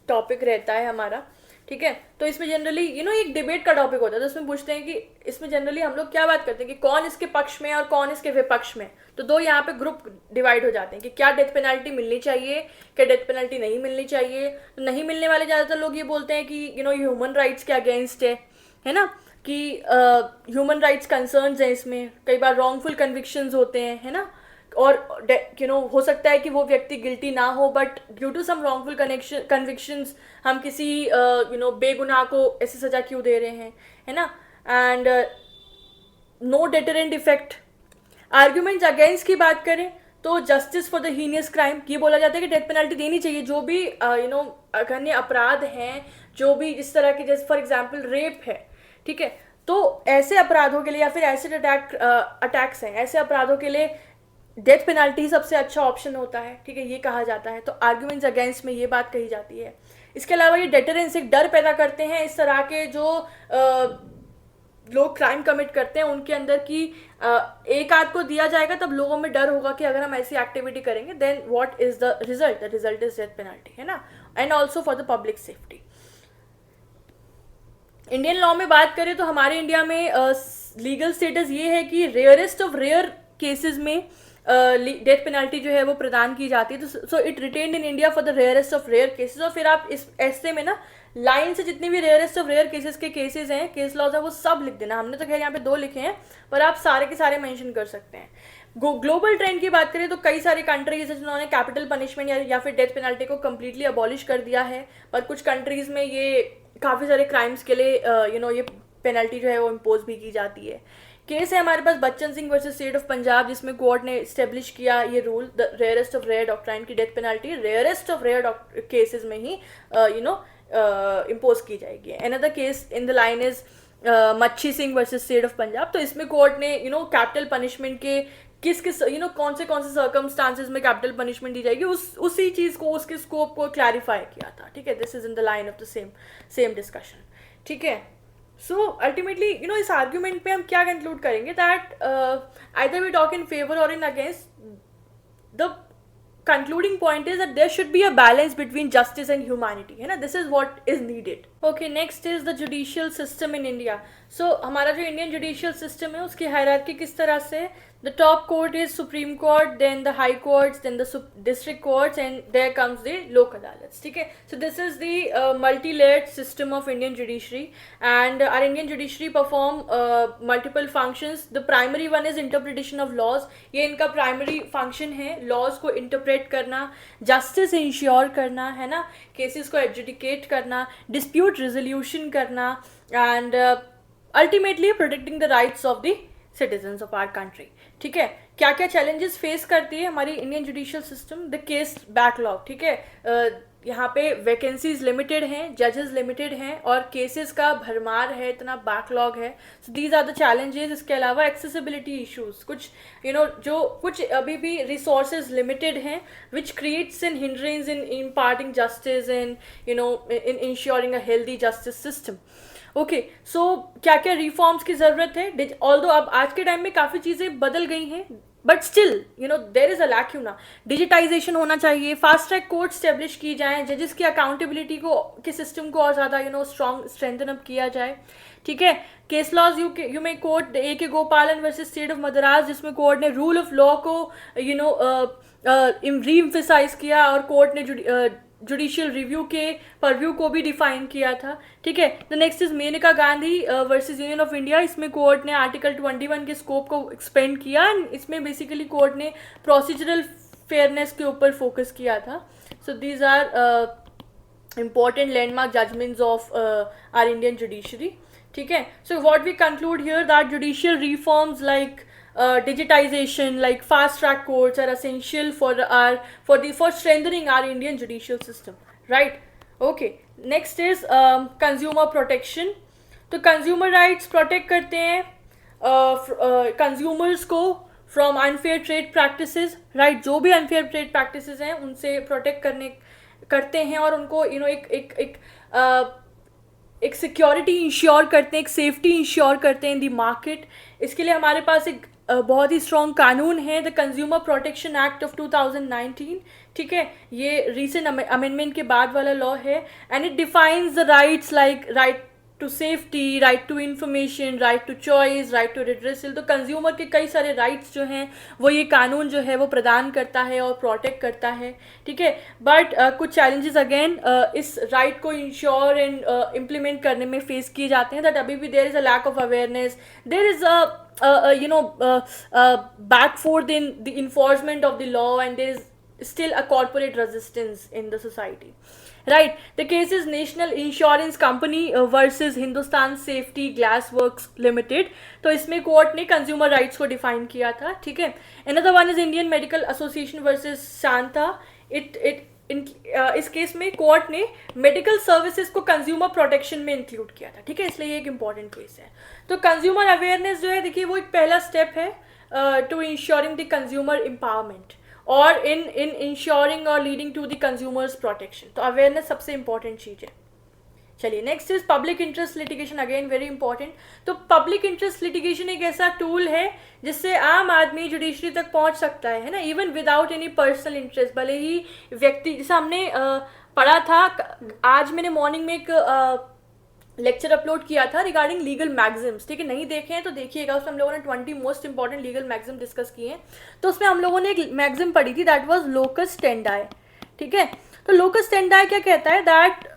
टॉपिक रहता है हमारा, ठीक है। तो इसमें जनरली एक डिबेट का टॉपिक होता है, तो इसमें पूछते हैं कि इसमें जनरली हम लोग क्या बात करते हैं कि कौन इसके पक्ष में और कौन इसके विपक्ष में। तो दो यहाँ पे ग्रुप डिवाइड हो जाते हैं कि क्या डेथ पेनल्टी मिलनी चाहिए, क्या डेथ पेनल्टी नहीं मिलनी चाहिए। तो नहीं मिलने वाले ज़्यादातर लोग ये बोलते हैं कि ह्यूमन राइट्स के अगेंस्ट है ना, कि ह्यूमन राइट्स कंसर्न्स हैं इसमें, कई बार रॉन्गफुल कन्विक्शंस होते हैं, है ना। और हो सकता है कि वो व्यक्ति गिल्टी ना हो, but due to some wrongful convictions हम किसी बेगुनाह को ऐसी सज़ा क्यों दे रहे हैं, है ना। And no deterrent effect. Arguments against की बात करें तो justice for the heinous crime, ये बोला जाता है कि डेथ पेनल्टी देनी चाहिए जो भी अघन्य अपराध हैं, जो भी इस तरह के, जैसे फॉर एग्जांपल रेप है, ठीक है, तो ऐसे अपराधों के लिए या फिर ऐसे अटैक्स हैं, ऐसे अपराधों के लिए डेथ पेनल्टी सबसे अच्छा ऑप्शन होता है, ठीक है, ये कहा जाता है। तो आर्ग्यूमेंट्स अगेंस्ट में ये बात कही जाती है। इसके अलावा ये डेटरेंस, एक डर पैदा करते हैं इस तरह के जो लोग क्राइम कमिट करते हैं उनके अंदर की एक आध को दिया जाएगा तब लोगों में डर होगा कि अगर हम ऐसी एक्टिविटी करेंगे then what is the result is death penalty, है ना। And also for the public safety. Indian law में बात करें तो हमारे इंडिया में लीगल स्टेटस ये है कि रेयरेस्ट ऑफ रेयर केसेस में डेथ पेनल्टी जो है वो प्रदान की जाती है। तो so it retained in India for the rarest of rare cases. और फिर आप इस ऐसे में ना लाइन से जितनी भी रेयरेस्ट ऑफ रेयर केसेस के केसेस हैं, केस लॉज है, वो सब लिख देना। हमने तो खैर यहाँ पे 2 लिखे हैं, पर आप सारे के सारे मेंशन कर सकते हैं। ग्लोबल ट्रेंड की बात करें तो कई सारे कंट्रीज है जिन्होंने कैपिटल पनिशमेंट या फिर डेथ पेनल्टी को कम्प्लीटली अबॉलिश कर दिया है, पर कुछ कंट्रीज में ये काफ़ी सारे क्राइम्स के लिए ये पेनल्टी जो है वो इम्पोज भी की जाती है। केस है हमारे पास Bachan Singh versus state of Punjab, जिसमें कोर्ट ने स्टेब्लिश किया ये rule, the rarest of rare doctrine की death penalty rarest of rare cases में ही इम्पोज की जाएगी। Another case in the line is Machhi Singh versus state of Punjab. तो इसमें कोर्ट ने कैपिटल पनिशमेंट के किस किस कौन से सर्कमस्टांसेस में कैपिटल पनिशमेंट दी जाएगी उसी चीज़ को, उसके स्कोप को क्लैरिफाई किया था, ठीक है। This is in the line of the same discussion, ठीक है। सो अल्टीमेटली इस आर्ग्यूमेंट पे हम क्या कंक्लूड करेंगे that either we talk in favour और in against, the concluding point is that there should be a balance between justice and humanity, है ना। this is what is needed. Okay, next is the judicial system in India. So हमारा जो Indian judicial system है उसकी hierarchy किस तरह से, the top court is Supreme Court, then the high courts, then the district courts, and there comes the लोक अदालत, ठीक है। so this is the multi-layered system of Indian judiciary, and our Indian judiciary perform multiple functions. The primary one is interpretation of laws. ये इनका primary function है, laws को interpret करना, justice ensure करना, है ना, cases को adjudicate करना, dispute resolution करना, and ultimately protecting the rights of the citizens of our country, ठीक है। क्या क्या चैलेंजेस फेस करती है हमारी Indian judicial system, the case backlog, ठीक है। यहाँ पे वैकेंसीज लिमिटेड हैं, जजेस लिमिटेड हैं और केसेस का भरमार है, इतना बैकलॉग है। So these are the challenges. इसके अलावा एक्सेसिबिलिटी इश्यूज, कुछ जो कुछ अभी भी रिसोर्सेज लिमिटेड हैं which creates in hindrance in imparting justice in in ensuring a healthy justice system. Okay, so क्या क्या रिफॉर्म्स की ज़रूरत है। ऑल्दो अब आज के टाइम में काफ़ी चीज़ें बदल गई हैं, but still there is a lacuna. Digitization होना चाहिए, फास्ट ट्रैक कोर्ट स्टेब्लिश की जाए, जजेस की अकाउंटेबिलिटी के सिस्टम को और ज़्यादा स्ट्रेंथन अप किया जाए, ठीक है। Case laws you may quote A K Gopalan versus state of Madras, जिसमें कोर्ट ने रूल ऑफ लॉ को री एम्फेसाइज किया और कोर्ट ने जुडिशियल रिव्यू के परव्यू को भी डिफाइन किया था, ठीक है। The next is Maneka Gandhi versus union of India. इसमें कोर्ट ने आर्टिकल 21 के स्कोप को एक्सपेंड किया। इसमें बेसिकली कोर्ट ने प्रोसीजरल फेयरनेस के ऊपर फोकस किया था। So these are important landmark judgments of our Indian judiciary, ठीक है। So what we conclude here that judicial reforms like digitization, like fast track courts are essential for strengthening our Indian judicial system, right? Okay, next is consumer protection. तो consumer rights protect करते हैं consumers को from unfair trade practices, right? जो भी unfair trade practices हैं उनसे protect करते हैं और उनको एक सिक्योरिटी इंश्योर करते हैं, एक सेफ्टी इंश्योर करते हैं इन दी मार्केट। इसके लिए हमारे पास एक बहुत ही स्ट्रॉन्ग कानून है, the consumer protection act of 2019, ठीक है। ये रीसेंट अमेंडमेंट के बाद वाला लॉ है and it defines the rights like right to safety, right to information, right to choice, right to redressal. तो कंज्यूमर के कई सारे राइट्स जो हैं वो ये कानून जो है वो प्रदान करता है और प्रोटेक्ट करता है, ठीक है। बट कुछ चैलेंजेस अगेन इस राइट को इंश्योर एंड इम्प्लीमेंट करने में फेस किए जाते हैं, दैट अभी भी there is a lack of awareness, there is backfoot in the enforcement of the law, and there is still a corporate resistance in the society. Right, the case is national insurance company versus Hindustan safety glass works limited. तो इसमें court ने consumer rights को define किया था, ठीक है। Another one is Indian medical association versus Shanta. It इस case में कोर्ट ने मेडिकल सर्विसेज को कंज्यूमर प्रोटेक्शन में इंक्लूड किया था, ठीक है, इसलिए ये एक इंपॉर्टेंट केस है। तो कंज्यूमर अवेयरनेस जो है, देखिए वो एक पहला स्टेप है to ensuring the consumer empowerment और इन इंश्योरिंग और leading to the consumers protection. तो अवेयरनेस सबसे इंपॉर्टेंट चीज़ है। चलिए next is public interest litigation, again very important. तो पब्लिक इंटरेस्ट लिटिगेशन एक ऐसा टूल है जिससे आम आदमी जुडिशरी तक पहुंच सकता है ना, even without any personal interest. भले ही व्यक्ति, जैसे हमने पढ़ा था, आज मैंने मॉर्निंग में एक लेक्चर अपलोड किया था रिगार्डिंग लीगल मैग्जिम्स, ठीक है, नहीं देखे हैं तो देखिएगा, उसमें हम लोगों ने 20 most important legal maxim discuss किए हैं। तो उसमें हम लोगों ने एक मैग्जिम पढ़ी थी, दैट वाज लोकस स्टेंडाई, ठीक है। तो लोकस स्टेंडाई क्या कहता है, that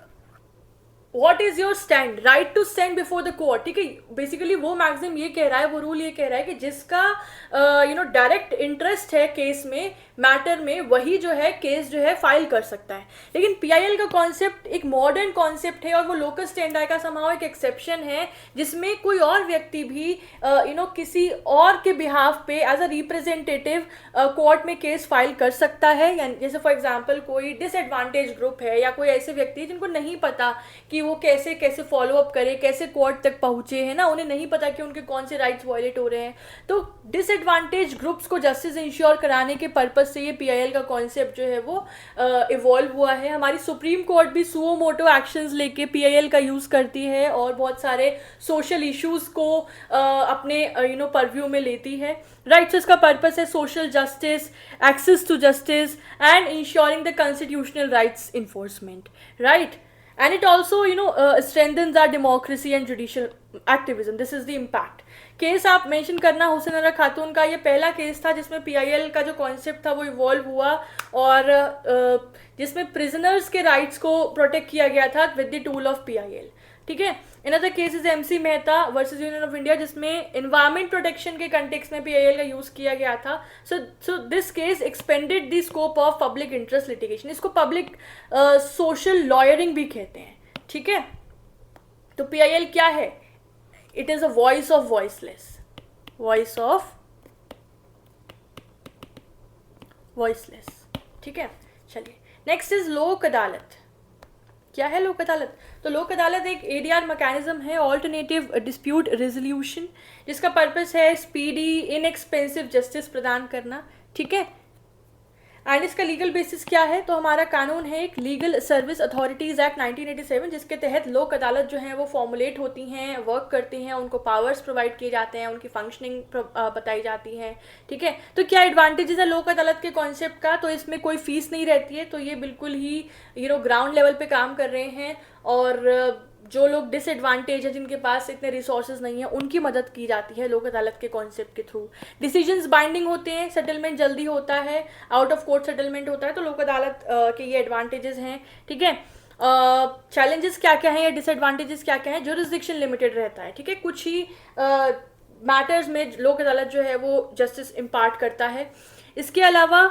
what is your stand, right to stand before the court, ठीक है। बेसिकली वो मैग्जिम ये कह रहा है, वो रूल ये कह रहा है कि जिसका डायरेक्ट इंटरेस्ट है केस में, मैटर में, वही जो है केस जो है फाइल कर सकता है। लेकिन पीआईएल का कॉन्सेप्ट एक मॉडर्न कॉन्सेप्ट है, और वो लोकस स्टेंडाई का समाव एक एक्सेप्शन है, जिसमें कोई और व्यक्ति भी किसी और के बिहाफ पे एज अ रिप्रेजेंटेटिव कोर्ट में केस फाइल कर सकता है। जैसे फॉर एग्जाम्पल कोई डिसएडवांटेज ग्रुप है या कोई ऐसे व्यक्ति है जिनको नहीं पता कि वो कैसे कैसे फॉलो अप करे, कैसे कोर्ट तक पहुंचे, है ना, उन्हें नहीं पता कि उनके कौन से राइट्स वायलेट हो रहे हैं। तो डिसएडवांटेज ग्रुप्स को जस्टिस इंश्योर कराने के पर्पज से ये पीआईएल का कॉन्सेप्ट जो है वो इवॉल्व हुआ है। हमारी सुप्रीम कोर्ट भी सुओ मोटो एक्शंस लेके पीआईएल का यूज़ करती है और बहुत सारे सोशल इश्यूज़ को अपने परव्यू में लेती है। राइट, सो इसका पर्पस है social justice, access to justice and ensuring the constitutional rights enforcement, right. And it also strengthens our democracy and judicial activism. This is the impact. Case आप mention करना, हुसैन आरा खातून का ये पहला केस था जिसमें पीआईएल का जो कॉन्सेप्ट था वो इवॉल्व हुआ, और जिसमें प्रिजनर्स के राइट्स को प्रोटेक्ट किया गया था with the tool of PIL, ठीक है। Another case is MC Mehta versus union of India, जिसमें एनवायरमेंट प्रोटेक्शन के कंटेक्स्ट में पीआईएल का यूज किया गया था। So this case expanded the scope of public interest litigation. इसको पब्लिक सोशल लॉयरिंग भी कहते हैं, ठीक है। तो पीआईएल क्या है, it is a voice of voiceless, voice of voiceless, ठीक है। चलिए नेक्स्ट इज लोक अदालत। क्या है लोक अदालत? तो लोक अदालत एक एडीआर मैकेनिज्म है, ऑल्टरनेटिव डिस्प्यूट रेजोल्यूशन, जिसका पर्पस है स्पीडी इनएक्सपेंसिव जस्टिस प्रदान करना, ठीक है। एंड इसका लीगल बेसिस क्या है? तो हमारा कानून है एक लीगल सर्विस अथॉरिटीज़ एक्ट 1987, जिसके तहत लोक अदालत जो है वो फॉर्मुलेट होती हैं, वर्क करती हैं, उनको पावर्स प्रोवाइड किए जाते हैं, उनकी फंक्शनिंग बताई जाती है, ठीक है। तो क्या एडवांटेजेस है लोक अदालत के कॉन्सेप्ट का? तो इसमें कोई फीस नहीं रहती है, तो ये बिल्कुल ही ग्राउंड लेवल पे काम कर रहे हैं, और जो लोग डिसएडवांटेज है, जिनके पास इतने रिसोर्सेज नहीं है, उनकी मदद की जाती है लोक अदालत के कॉन्सेप्ट के थ्रू। डिसीजंस बाइंडिंग होते हैं, सेटलमेंट जल्दी होता है, आउट ऑफ कोर्ट सेटलमेंट होता है, तो लोक अदालत के ये एडवांटेजेस हैं, ठीक है। चैलेंजेस क्या क्या हैं या डिसएडवांटेजेस क्या क्या हैं? ज्यूरिसडिक्शन लिमिटेड रहता है, ठीक है, कुछ ही मैटर्स में लोक अदालत जो है वो जस्टिस इम्पार्ट करता है। इसके अलावा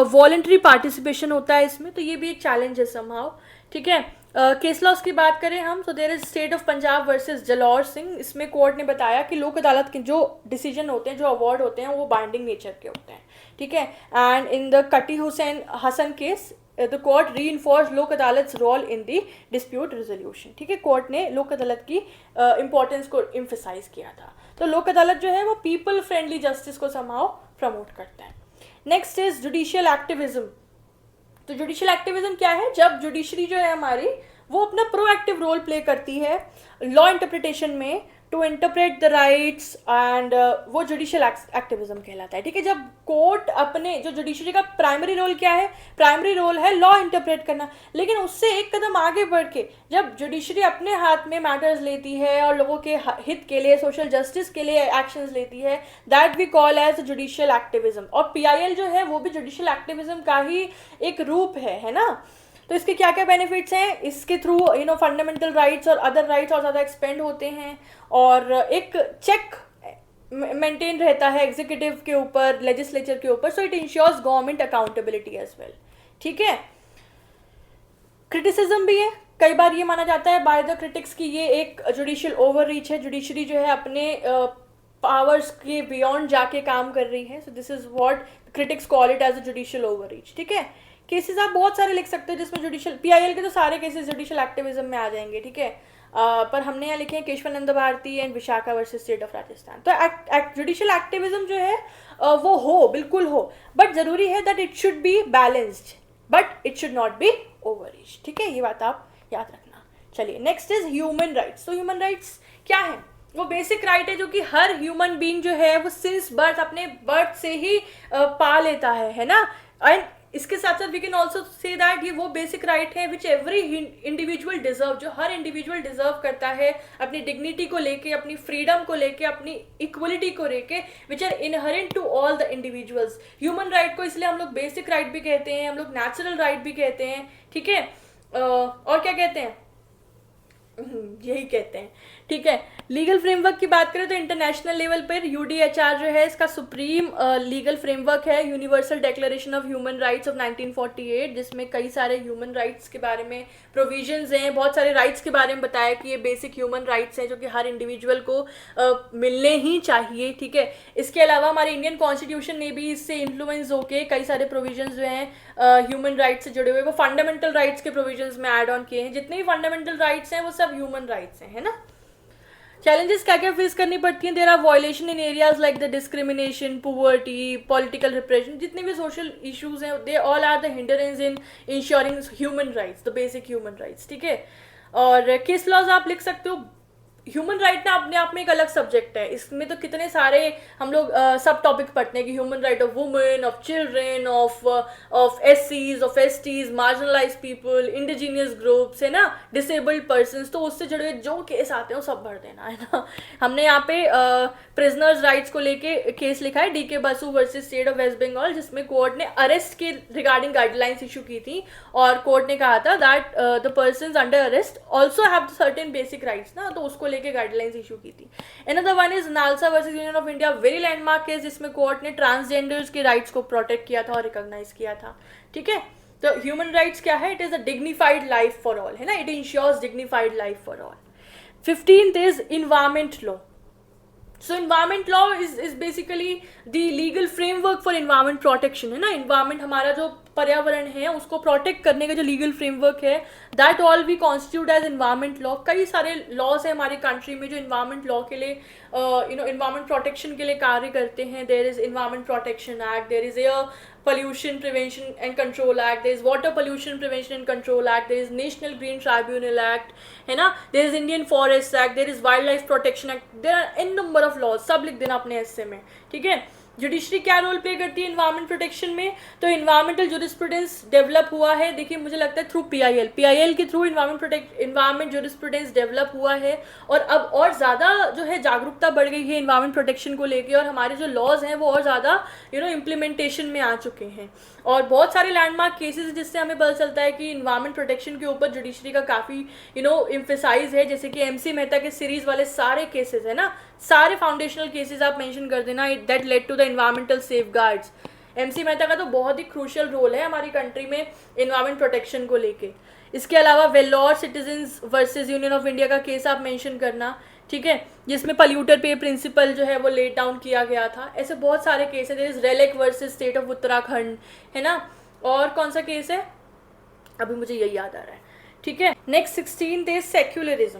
वॉलंटरी पार्टिसिपेशन होता है इसमें, तो ये भी एक चैलेंज है समहाउ, ठीक है। केस लॉस की बात करें हम, तो there is state of Punjab versus Jalaur Singh. इसमें कोर्ट ने बताया कि लोक अदालत के जो डिसीजन होते हैं, जो अवार्ड होते हैं, वो बाइंडिंग नेचर के होते हैं, ठीक है। एंड इन द कटी Hussain Hasan case the court reinforce Lok Adalat role in the dispute resolution, ठीक है। कोर्ट ने लोक अदालत की इंपॉर्टेंस को एम्फेसाइज किया था। तो लोक अदालत जो है वो पीपल फ्रेंडली जस्टिस को समाव प्रमोट करता है। Next is judicial activism. तो जुडिशियल एक्टिविज्म क्या है? जब जुडिशरी जो है हमारी वो अपना प्रोएक्टिव रोल प्ले करती है लॉ इंटरप्रिटेशन में to interpret the rights, and वो जुडिशियल एक्टिविज्म कहलाता है, ठीक है। जब कोर्ट अपने, जो जुडिशरी का प्राइमरी रोल क्या है? प्राइमरी रोल है लॉ इंटरप्रेट करना, लेकिन उससे एक कदम आगे बढ़ के जब जुडिशरी अपने हाथ में मैटर्स लेती है और लोगों के हित के लिए, सोशल जस्टिस के लिए एक्शंस लेती है, that we call as judicial activism. और पीआईएल जो है वो भी जुडिशियल एक्टिविज्म का ही एक रूप है ना। तो इसके क्या क्या बेनिफिट्स हैं? इसके थ्रू फंडामेंटल राइट्स और अदर राइट्स और ज़्यादा एक्सपेंड होते हैं, और एक चेक मेंटेन रहता है एग्जीक्यूटिव के ऊपर, लेजिस्लेचर के ऊपर, so it ensures government accountability as well, ठीक है। क्रिटिसिज्म भी है, कई बार ये माना जाता है बाय द क्रिटिक्स कि ये एक जुडिशियल ओवर रीच है, जुडिशरी जो है अपने पावर्स के बियॉन्ड जाके काम कर रही है. So this is what critics call it as a judicial overreach. ठीक है, केसेस आप बहुत सारे लिख सकते हो जिसमें जुडिशियल, पीआईएल के तो सारे केसेस जुडिशियल एक्टिविज्म में आ जाएंगे. ठीक है, पर हमने यहाँ लिखे हैं Kesavananda Bharati and Vishakha versus state of Rajasthan. तो जुडिशियल एक्टिविज्म जो है वो हो, बिल्कुल हो, बट जरूरी है that it should be balanced, but it should not be over reach. ठीक है, ये बात आप याद रखना. चलिए, नेक्स्ट इज ह्यूमन राइट्स. तो ह्यूमन राइट्स क्या है? वो बेसिक राइट है जो कि हर ह्यूमन बीइंग जो है वो सिंस बर्थ, अपने बर्थ से ही पा लेता है ना. एंड इसके साथ साथ we can also say that ये वो बेसिक राइट है विच एवरी इंडिविजुअल डिजर्व, जो हर इंडिविजुअल डिजर्व करता है अपनी डिग्निटी को लेके, अपनी फ्रीडम को लेके, अपनी इक्वलिटी को लेके, which are inherent to all the individuals. Human right को इसलिए हम लोग बेसिक राइट भी कहते हैं, हम लोग नेचुरल राइट भी कहते हैं. ठीक है, और क्या कहते हैं? यही कहते हैं. ठीक है, लीगल फ्रेमवर्क की बात करें तो इंटरनेशनल लेवल पर यूडीएचआर जो है इसका सुप्रीम लीगल फ्रेमवर्क है, universal declaration of human rights of 1948, जिसमें कई सारे ह्यूमन राइट्स के बारे में प्रोविजंस हैं, बहुत सारे राइट्स के बारे में बताया कि ये बेसिक ह्यूमन राइट्स हैं जो कि हर इंडिविजुअल को मिलने ही चाहिए. ठीक है, इसके अलावा हमारे इंडियन कॉन्स्टिट्यूशन ने भी इससे इन्फ्लुएंस होके कई सारे प्रोविजंस जो हैं ह्यूमन राइट्स से जुड़े हुए वो फंडामेंटल राइट्स के प्रोविजंस में ऐड ऑन किए हैं. जितने भी फंडामेंटल राइट्स हैं वो सब ह्यूमन राइट्स हैं, है ना. चैलेंजेस क्या क्या फेस करनी पड़ती हैं? There are violation in areas like the discrimination, poverty, political repression. जितने भी सोशल इश्यूज हैं they all are the hindrance in ensuring human rights, the basic human rights. ठीक है, और केस लॉज आप लिख सकते हो. ह्यूमन राइट ना अपने आप में एक अलग सब्जेक्ट है, इसमें तो कितने सारे हम लोग सब टॉपिक पढ़ते हैं कि human right of women, of children, of एससीज, of STs, marginalize people, indigenous groups, है ना, डिसेबल्ड पर्सनस. तो उससे जुड़े हुए जो केस आते हैं वो सब भर देना, है ना. हमने यहाँ पे प्रिजनर्स राइट्स को लेके केस लिखा है, DK Basu versus state of west Bengal, जिसमें कोर्ट ने अरेस्ट के रिगार्डिंग गाइडलाइंस इशू की थी और कोर्ट ने कहा था that the persons under arrest also have certain basic rights ना, तो उसको लेके गाइडलाइंस इशू की थी. Another one is NALSA versus union of India, very landmark case जिसमें कोर्ट ने ट्रांसजेंडर्स के राइट्स को प्रोटेक्ट किया था और रिकॉग्नाइज किया था. ठीक है, तो ह्यूमन राइट्स क्या है? It is a dignified life for all, है ना, it ensures dignified life for all. 15th is environment law. So environment law is basically the legal framework for environment protection, है ना. environment हमारा जो पर्यावरण है उसको प्रोटेक्ट करने का जो लीगल फ्रेमवर्क है, that all we constitute as environment law. कई सारे लॉज है हमारी कंट्री में जो एनवायरमेंट लॉ के लिए एनवायरमेंट प्रोटेक्शन के लिए कार्य करते हैं. There is environment protection act, there is air pollution prevention and control act, there is water pollution prevention and control act, there is national green tribunal act, है ना, there is Indian forest act, there is wildlife protection act, there are n number of laws. सब लिख देना अपने ऐसे में. ठीक है, जुडिशरी क्या रोल प्ले करती है इन्वायरमेंट प्रोटेक्शन में? तो इन्वायरमेंटल जूरिस्प्रूडेंस डेवलप हुआ है, देखिए मुझे लगता है थ्रू पीआईएल के थ्रू इन्वायरमेंट जूरिस्प्रूडेंस डेवलप हुआ है और अब और ज़्यादा जो है जागरूकता बढ़ गई है इन्वायरमेंट प्रोटेक्शन को लेके और हमारे जो लॉज हैं वो और ज़्यादा इम्प्लीमेंटेशन में आ चुके हैं. और बहुत सारे लैंडमार्क केसेस हैं जिससे हमें पता चलता है कि इन्वायरमेंट प्रोटेक्शन के ऊपर जुडिशरी का काफ़ी एम्फेसाइज है, जैसे कि एमसी मेहता के सीरीज वाले सारे केसेस है ना, सारे फाउंडेशनल केसेस आप मेंशन कर देना, that led to the environmental safeguards. MC Mehta का तो बहुत ही क्रूशियल रोल है हमारी कंट्री में एनवायरमेंट प्रोटेक्शन को लेके. इसके अलावा Vellore citizens versus union of India का केस आप मेंशन करना. ठीक है, जिसमें पल्यूटर पे प्रिंसिपल जो है वो लेट डाउन किया गया था. ऐसे बहुत सारे केस है. There is RLEK versus state of Uttarakhand, है ना. और कौन सा केस है अभी मुझे यही याद आ रहा है. ठीक है, नेक्स्ट 16th इज सेक्युलरिज्म.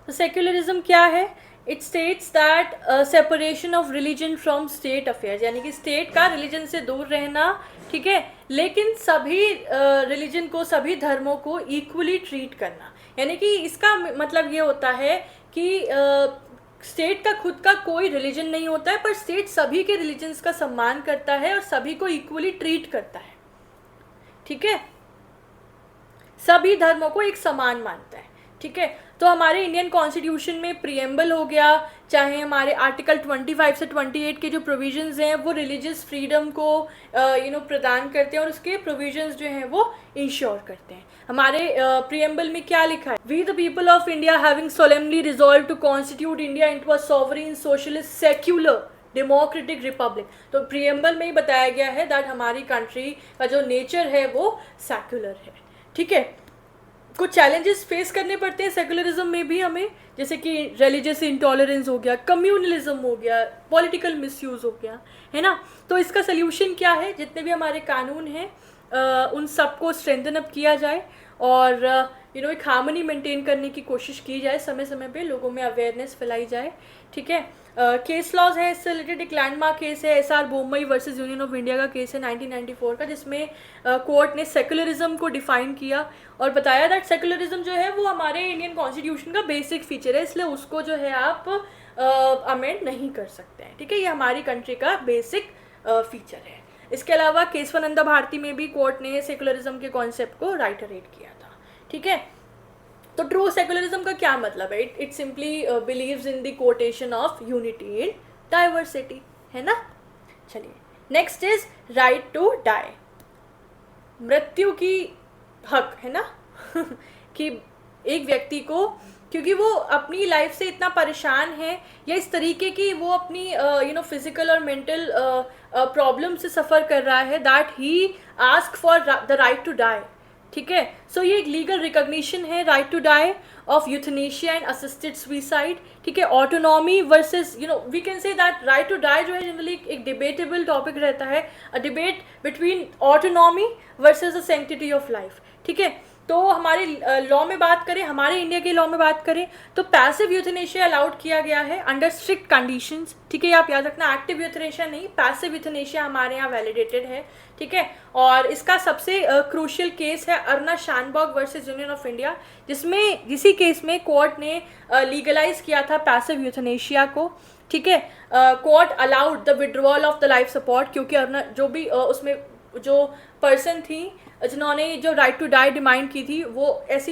तो सेक्युलरिज्म क्या है? It states that separation of religion from state affairs, यानी कि स्टेट का रिलीजन से दूर रहना. ठीक है, लेकिन सभी रिलीजन को, सभी धर्मों को इक्वली ट्रीट करना. यानी कि इसका मतलब ये होता है कि स्टेट का खुद का कोई रिलीजन नहीं होता है, पर स्टेट सभी के रिलीजन्स का सम्मान करता है और सभी को इक्वली ट्रीट करता है. ठीक है, सभी धर्मों को एक समान मानता है. ठीक है, तो हमारे इंडियन कॉन्स्टिट्यूशन में प्रीएम्बल हो गया, चाहे हमारे आर्टिकल 25 से 28 के जो प्रोविजंस हैं वो रिलीजियस फ्रीडम को प्रदान करते हैं और उसके प्रोविजंस जो हैं वो इंश्योर करते हैं. हमारे प्रीएम्बल में क्या लिखा है? We the people of India having solemnly resolve to constitute India into a sovereign socialist secular democratic republic. तो प्रीएम्बल में ही बताया गया है दैट हमारी कंट्री का जो नेचर है वो सेक्युलर है. ठीक है, कुछ चैलेंजेस फेस करने पड़ते हैं सेकुलरिज्म में भी हमें, जैसे कि रिलीजियस इंटॉलरेंस हो गया, कम्युनलिज्म हो गया, पॉलिटिकल मिसयूज़ हो गया, है ना। तो इसका सल्यूशन क्या है, जितने भी हमारे कानून हैं उन सबको स्ट्रेंथन अप किया जाए और एक हार्मनी मेंटेन करने की कोशिश की जाए, समय समय पे लोगों में अवेयरनेस फैलाई जाए, ठीक है। केस लॉज है, इससे रिलेटेड एक लैंडमार्क केस है SR Bommai versus union of India का केस है 1994 का, जिसमें कोर्ट ने सेकुलरिज्म को डिफाइन किया और बताया दैट सेकुलरिज्म जो है वो हमारे इंडियन कॉन्स्टिट्यूशन का बेसिक फीचर है, इसलिए उसको जो है आप अमेंड नहीं कर सकते हैं, ठीक है। ये हमारी कंट्री का बेसिक फीचर है। इसके अलावा केशवानंदा भारती में भी कोर्ट ने सेकुलरिज्म के कॉन्सेप्ट को राइटरेट किया था, ठीक है। तो ट्रू सेकुलरिज्म का क्या मतलब है, it simply believes in the quotation of unity in diversity, है ना। चलिए, next is right to die, मृत्यु की हक, है ना कि एक व्यक्ति को, क्योंकि वो अपनी लाइफ से इतना परेशान है या इस तरीके की वो अपनी फिजिकल और मेंटल प्रॉब्लम से सफ़र कर रहा है, that he ask for the right to die, ठीक है। सो ये एक लीगल रिकॉग्निशन है, right to die of euthanasia and assisted suicide, ठीक है। Autonomy versus we can say that right to die जो है जनरली एक डिबेटेबल टॉपिक रहता है, a debate between autonomy versus the sanctity of life, ठीक है। तो हमारे लॉ में बात करें, हमारे इंडिया के लॉ में बात करें तो पैसिव यूथनेशिया अलाउड किया गया है अंडर स्ट्रिक्ट कंडीशंस, ठीक है। आप याद रखना, एक्टिव यूथनेशिया नहीं, पैसिव यूथनेशिया हमारे यहाँ वैलिडेटेड है, ठीक है। और इसका सबसे क्रूशियल केस है Aruna Shanbaug versus union of India, जिसमें इसी केस में कोर्ट ने लीगलाइज किया था पैसिव यूथनेशिया को, ठीक है। Court allowed the withdrawal of the life support, क्योंकि अरुणा जो भी उसमें जो पर्सन थी जिन्होंने जो राइट टू डाई डिमांड की थी वो ऐसी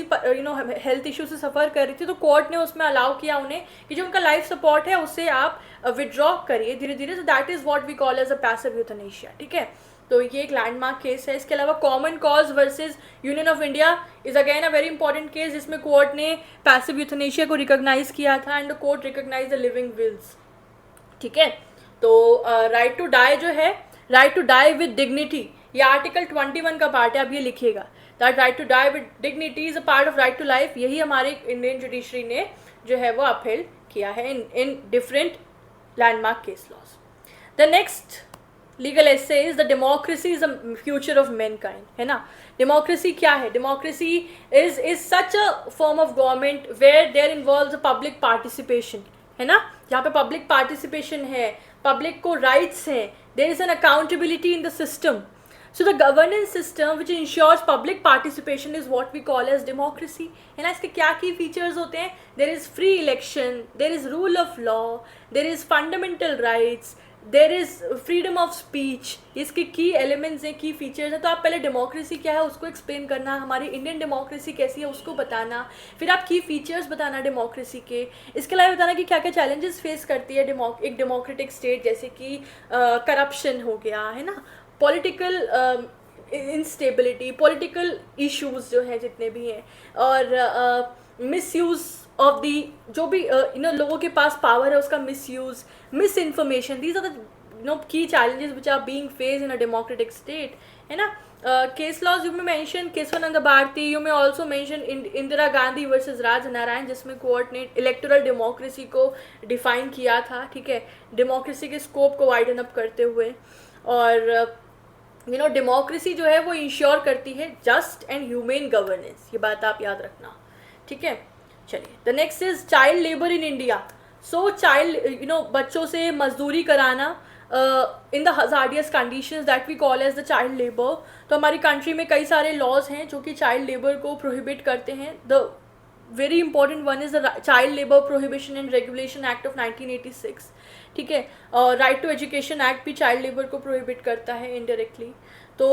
हेल्थ इशू से सफ़र कर रही थी, तो कोर्ट ने उसमें अलाउ किया उन्हें कि जो उनका लाइफ सपोर्ट है उससे आप विड्रॉ करिए धीरे धीरे, so that is what we call as a passive euthanasia, ठीक है। तो ये एक लैंडमार्क केस है। इसके अलावा Common Cause versus union of India is again a very important case, जिसमें कोर्ट ने पैसिव यूथनेशिया को रिकॉग्नाइज किया था and the court recognise the living wills, ठीक है। तो राइट टू डाई जो है, right to die with dignity, ये आर्टिकल 21 का पार्ट है, अब ये लिखिएगा that right to die with dignity is a part of right to life, यही हमारे इंडियन जुडिशरी ने जो है वो अपहेल्ड किया है in different landmark case laws. The next legal essay is the democracy is the future of mankind, है ना। डेमोक्रेसी क्या है, democracy is such a form of government where there involves public participation, है ना, जहाँ पे पब्लिक पार्टिसिपेशन है, public को राइट्स हैं, there is an accountability in the system. So the governance system which ensures public participation is what we call as democracy, है ना। इसके क्या की फीचर्स होते हैं, there is free election, there is rule of law, there is fundamental rights, there is freedom of speech, इसके की elements हैं, की फीचर्स हैं। तो आप पहले डेमोक्रेसी क्या है उसको एक्सप्लेन करना, हमारी इंडियन डेमोक्रेसी कैसी है उसको बताना, फिर आप की फीचर्स बताना डेमोक्रेसी के, इसके अलावा बताना कि क्या क्या चैलेंजेस फेस करती है एक डेमोक्रेटिक स्टेट, जैसे कि करप्शन हो गया, है ना, पॉलिटिकल इंस्टेबिलिटी, पॉलिटिकल इश्यूज जो हैं जितने भी हैं, और मिसयूज़ ऑफ दी, जो भी लोगों के पास पावर है उसका misuse, misinformation, these are the key challenges which are being faced in a democratic state, है ना। Case laws you may mention Keshavananda Bharati, you may also mention Indira Gandhi versus Raj Narayan, जिसमें कोर्ट ने इलेक्टोरल डेमोक्रेसी को डिफाइन किया था, ठीक है, डेमोक्रेसी के स्कोप को वाइडन अप करते हुए। और डेमोक्रेसी जो है वो इंश्योर करती है जस्ट एंड ह्यूमेन गवर्नेंस, ये बात आप याद रखना, ठीक है। चलिए, the next is child labour in India. So child बच्चों से मजदूरी कराना in the hazardous conditions that we call as the child labour. तो हमारी कंट्री में कई सारे लॉज हैं जो कि चाइल्ड लेबर को प्रोहिबिट करते हैं। The very important one is the child labour prohibition and regulation act of 1986, ठीक है। राइट टू एजुकेशन एक्ट भी चाइल्ड लेबर को प्रोहिबिट करता है इनडायरेक्टली। तो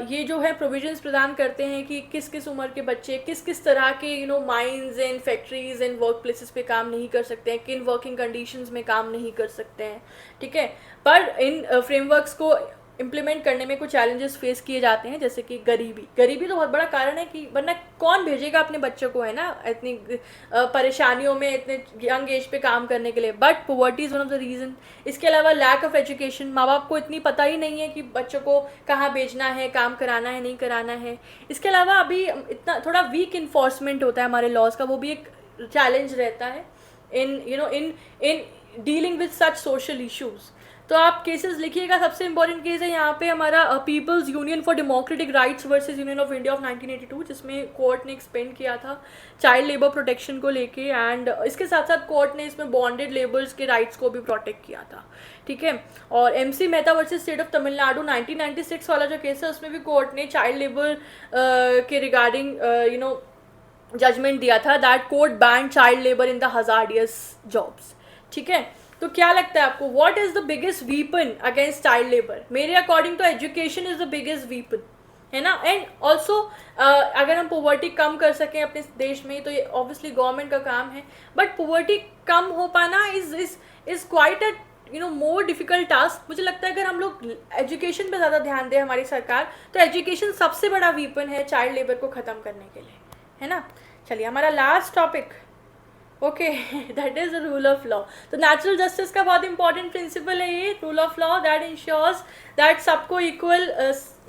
ये जो है प्रोविजंस प्रदान करते हैं कि किस किस उम्र के बच्चे किस किस तरह के mines and factories and work places पे काम नहीं कर सकते हैं, किन वर्किंग कंडीशंस में काम नहीं कर सकते हैं, ठीक है। पर इन फ्रेमवर्क्स को इम्प्लीमेंट करने में कुछ चैलेंजेस फेस किए जाते हैं, जैसे कि गरीबी तो बहुत बड़ा कारण है कि वरना कौन भेजेगा अपने बच्चों को, है ना, इतनी परेशानियों में इतने यंग एज पे काम करने के लिए। But poverty is one of the reason. इसके अलावा लैक ऑफ एजुकेशन, माँ बाप को इतनी पता ही नहीं है कि बच्चों को कहाँ भेजना है, काम कराना है, नहीं कराना है। इसके अलावा अभी इतना थोड़ा वीक इन्फोर्समेंट होता है हमारे लॉज का, वो भी एक चैलेंज रहता है in dealing with such social issues. तो आप केसेस लिखिएगा। सबसे इंपॉर्टेंट केस है यहाँ पे हमारा People's Union for Democratic Rights versus union of India of 1982, जिसमें कोर्ट ने एक्सपेंड किया था चाइल्ड लेबर प्रोटेक्शन को लेके, एंड इसके साथ साथ कोर्ट ने इसमें बॉन्डेड लेबर्स के राइट्स को भी प्रोटेक्ट किया था, ठीक है। और MC Mehta versus state of Tamil Nadu 1996 वाला जो केस है, उसमें भी कोर्ट ने चाइल्ड लेबर के रिगार्डिंग जजमेंट दिया था, that court ban child labour in the hazardous jobs, ठीक है। तो क्या लगता है आपको, what is the biggest weapon against child labour? मेरे अकॉर्डिंग तो education is the biggest weapon, है ना। एंड ऑल्सो अगर हम पॉवर्टी कम कर सकें अपने देश में, तो ये ऑब्वियसली गवर्नमेंट का काम है, बट पॉवर्टी कम हो पाना is quite a more difficult task. मुझे लगता है अगर हम लोग एजुकेशन पे ज़्यादा ध्यान दें हमारी सरकार, तो एजुकेशन सबसे बड़ा वीपन है चाइल्ड लेबर को ख़त्म करने के लिए, है ना। चलिए हमारा last topic, okay, that is the rule of law. तो नेचुरल जस्टिस का बहुत इंपॉर्टेंट प्रिंसिपल है ये rule of law, that ensures that सबको इक्वल,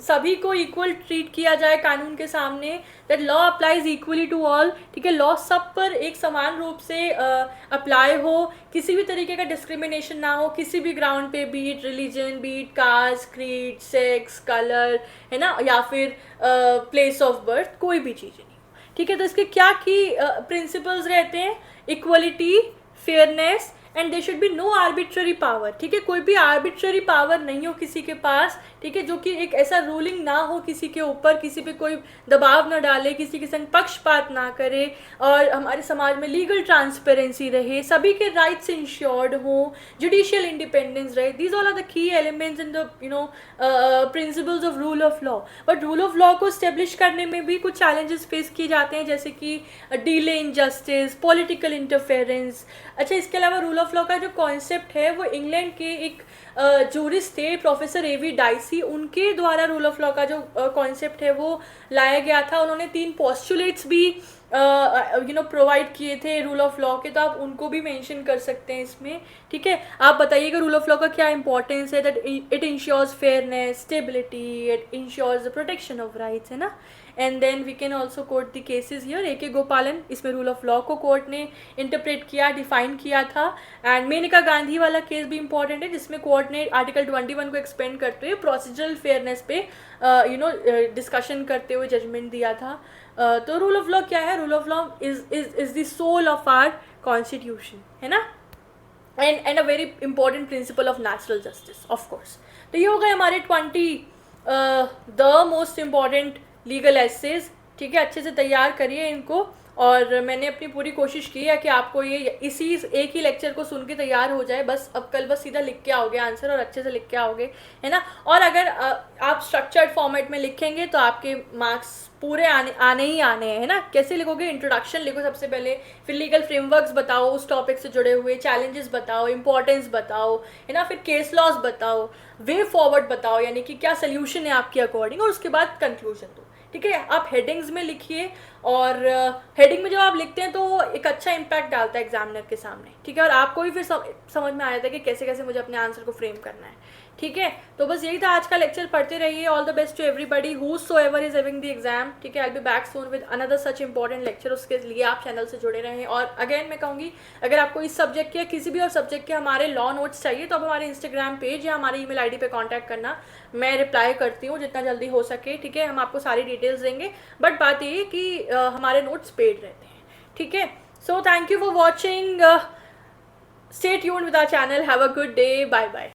सभी को इक्वल ट्रीट किया जाए कानून के सामने, that law applies equally to all, ठीक है। लॉ सब पर एक समान रूप से अप्लाई हो, किसी भी तरीके का डिस्क्रिमिनेशन ना हो किसी भी ग्राउंड पे, be it religion, be it caste, creed, sex, colour, है ना, या फिर प्लेस ऑफ बर्थ, कोई भी चीज़ नहीं, ठीक है। तो इसके क्या की प्रिंसिपल्स रहते हैं? Equality, fairness, and they should be no arbitrary power, ठीक है। कोई भी आर्बिट्ररी पावर नहीं हो किसी के पास, ठीक है, जो कि एक ऐसा रूलिंग ना हो किसी के ऊपर, किसी पे कोई दबाव ना डाले, किसी के संग पक्षपात ना करे, और हमारे समाज में लीगल ट्रांसपेरेंसी रहे, सभी के राइट्स इंश्योर्ड हों, जुडिशियल इंडिपेंडेंस रहे। These all are the key elements in the principles of rule of law. But rule of law को स्टेब्लिश करने में भी कुछ चैलेंजेस फेस किए जाते हैं, जैसे कि delay in justice, political interference. अच्छा, इसके अलावा रूल ऑफ लॉ का जो कॉन्सेप्ट है वो इंग्लैंड के एक जूरिस्ट थे प्रोफेसर A.V. डाइसी, उनके द्वारा रूल ऑफ लॉ का जो कॉन्सेप्ट है वो लाया गया था। उन्होंने 3 पोस्टुलेट्स भी प्रोवाइड किए थे रूल ऑफ लॉ के, तो आप उनको भी मेंशन कर सकते हैं इसमें, ठीक है। आप बताइएगा रूल ऑफ लॉ का क्या इंपॉर्टेंस है, that it ensures fairness, stability, it ensures the protection of rights, है ना। And then we can also quote the cases here. A.K. Gopalan, इसमें रूल ऑफ लॉ को कोर्ट ने इंटरप्रेट किया, डिफाइन किया था। एंड मेनका गांधी वाला केस भी इंपॉर्टेंट है, जिसमें कोर्ट ने आर्टिकल 21 को एक्सपेंड करते हुए प्रोसीजरल फेयरनेस पे डिस्कशन करते हुए जजमेंट दिया था। तो रूल ऑफ लॉ क्या है? Rule of law is the soul of our constitution, है ना, and a very important principle of natural justice, of course. तो ये हो गए हमारे 20 the most important legal essays, ठीक है। अच्छे से तैयार करिए इनको, और मैंने अपनी पूरी कोशिश की है कि आपको ये इसी एक ही लेक्चर को सुन के तैयार हो जाए। बस अब कल बस सीधा लिख के आओगे आंसर, और अच्छे से लिख के आओगे, है ना। और अगर आप स्ट्रक्चर्ड फॉर्मेट में लिखेंगे तो आपके मार्क्स पूरे आने ही आने हैं, है ना। कैसे लिखोगे? इंट्रोडक्शन लिखो सबसे पहले, फिर लीगल फ्रेमवर्क्स बताओ, उस टॉपिक से जुड़े हुए चैलेंजेस बताओ, इंपॉर्टेंस बताओ, है ना, फिर केस लॉज बताओ, वे फॉरवर्ड बताओ, यानी कि क्या सोल्यूशन है आपके अकॉर्डिंग, और उसके बाद कंक्लूजन दो, ठीक है। आप हेडिंग्स में लिखिए, और हेडिंग में जब आप लिखते हैं तो एक अच्छा इम्पैक्ट डालता है एग्जामिनर के सामने, ठीक है। और आपको भी फिर समझ में आ जाता है कि कैसे कैसे मुझे अपने आंसर को फ्रेम करना है, ठीक है। तो बस यही था आज का लेक्चर। पढ़ते रहिए। All the best to everybody whosoever is having the exam, ठीक है। I will be back soon with another such important lecture. उसके लिए आप चैनल से जुड़े रहें। और अगेन मैं कहूँगी, अगर आपको इस सब्जेक्ट के या किसी भी और सब्जेक्ट के हमारे लॉ नोट्स चाहिए, तो आप हमारे इंस्टाग्राम पेज या हमारे ईमेल आईडी पे कांटेक्ट करना, मैं रिप्लाई करती हूँ जितना जल्दी हो सके, ठीक है। हम आपको सारी डिटेल्स देंगे, बट बात ये है कि हमारे नोट्स पेड रहते हैं, ठीक है। So thank you for watching, stay tuned with our channel, have a good day, bye bye.